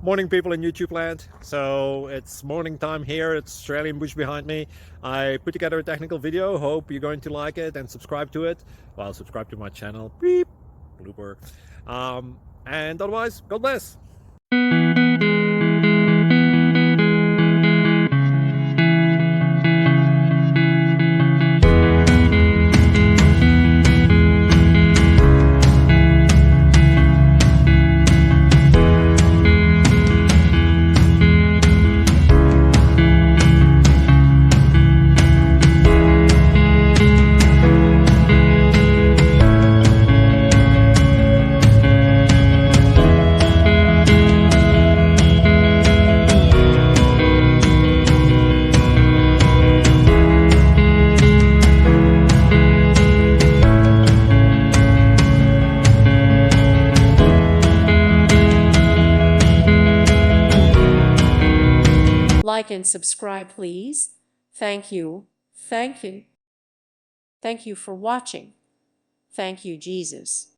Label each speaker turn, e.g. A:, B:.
A: Morning, people in YouTube land. So it's morning time here. It's Australian bush behind me. I put together a technical video. Hope you're going to like it and subscribe to it. Well, subscribe to my channel. Beep. Blooper. And otherwise, God bless.
B: Like and subscribe, please. Thank you. Thank you. Thank you for watching. Thank you, Jesus.